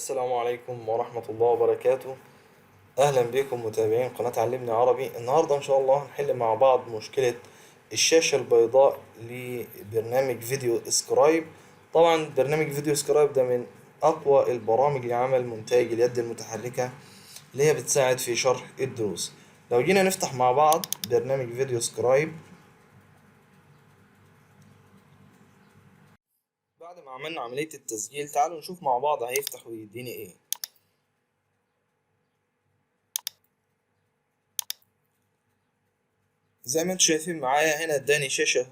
السلام عليكم ورحمة الله وبركاته. أهلا بكم متابعين قناة علمني عربي. النهاردة إن شاء الله هنحل مع بعض مشكلة الشاشة البيضاء لبرنامج فيديو سكرايب. طبعا برنامج فيديو سكرايب ده من أقوى البرامج لعمل مونتاج اليد المتحركة اللي هي بتساعد في شرح الدروس. لو جينا نفتح مع بعض برنامج فيديو سكرايب بعد ما عملنا عملية التسجيل، تعالوا نشوف مع بعض هيفتح ويديني ايه. زي ما انتم شايفين معايا هنا اداني شاشة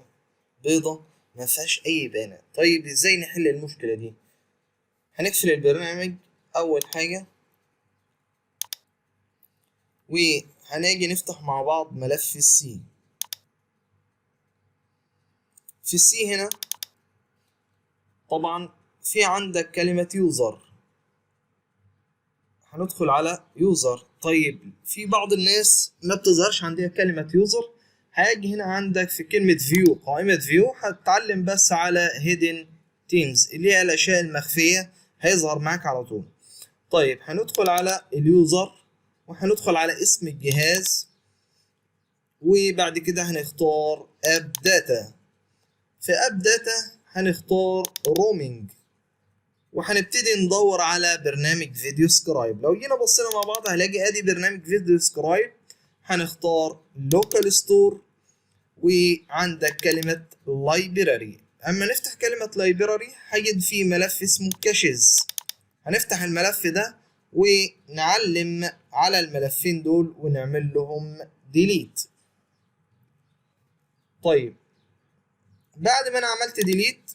بيضة ما فيهاش اي بيانات. طيب ازاي نحل المشكلة دي؟ هنقفل البرنامج اول حاجة، وهنيجي نفتح مع بعض ملف السي. في السي هنا طبعا في عندك كلمة يوزر، هندخل على يوزر. طيب في بعض الناس ما بتظهرش عندها كلمة يوزر، هاجي هنا عندك في كلمة فيو، قائمة فيو، هتتعلم بس على هيدن تيمز اللي هي الأشياء المخفية، هيظهر معاك على طول. طيب هندخل على اليوزر وهندخل على اسم الجهاز، وبعد كده هنختار اب داتا. في اب داتا هنختار رومينج، وهنبتدي ندور على برنامج فيديو سكرايب. لو جينا بصينا مع بعض هنلاقي ادي برنامج فيديو سكرايب. هنختار لوكال ستور، وعندك كلمة لايبراري. اما نفتح كلمة لايبراري هيجد في ملف اسمه كاشيز. هنفتح الملف ده ونعلم على الملفين دول ونعمل لهم ديليت. طيب بعد ما انا عملت ديليت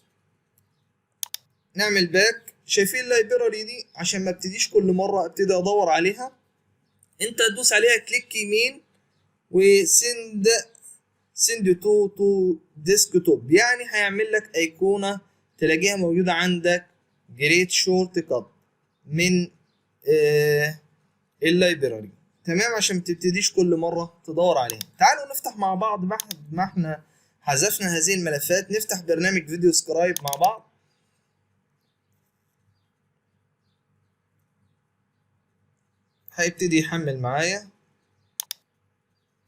نعمل باك. شايفين اللايبراري دي؟ عشان ما ابتديش كل مره ابتدي ادور عليها، انت تدوس عليها كليك يمين وسند تو ديسكتوب، يعني هيعمل لك ايقونه تلاقيها موجوده عندك جريت شورت كات من اللايبراري. تمام، عشان ما تبتديش كل مره تدور عليها. تعالوا نفتح مع بعض بعد ما احنا حذفنا هذه الملفات، نفتح برنامج فيديو سكرايب مع بعض. هيبتدي يحمل معايا،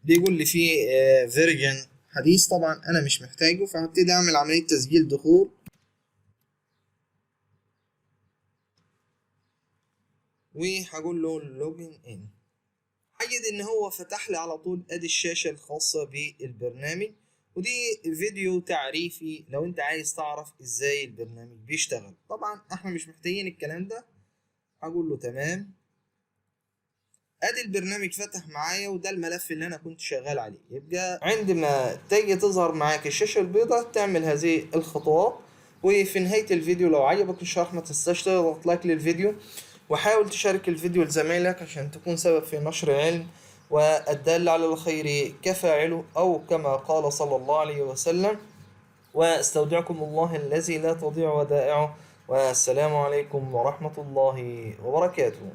بيقول لي فيه فيرجن حديث، طبعا انا مش محتاجه، فهبتدي اعمل عمليه تسجيل دخول، وهقول له لوجن ان. هجد ان هو فتح لي على طول ادي الشاشه الخاصه بالبرنامج، ودي فيديو تعريفي لو انت عايز تعرف ازاي البرنامج بيشتغل. طبعا احنا مش محتاجين الكلام ده، هقول له تمام. ادي البرنامج فتح معايا، وده الملف اللي انا كنت شغال عليه. يبقى عندما تيجي تظهر معاك الشاشه البيضاء تعمل هذه الخطوات. وفي نهايه الفيديو لو عجبك الشرح ما تنساش تضغط لايك للفيديو، وحاول تشارك الفيديو لزمايلك عشان تكون سبب في نشر العلم، والدال على الخير كفاعله، او كما قال صلى الله عليه وسلم. واستودعكم الله الذي لا تضيع ودائعه، والسلام عليكم ورحمه الله وبركاته.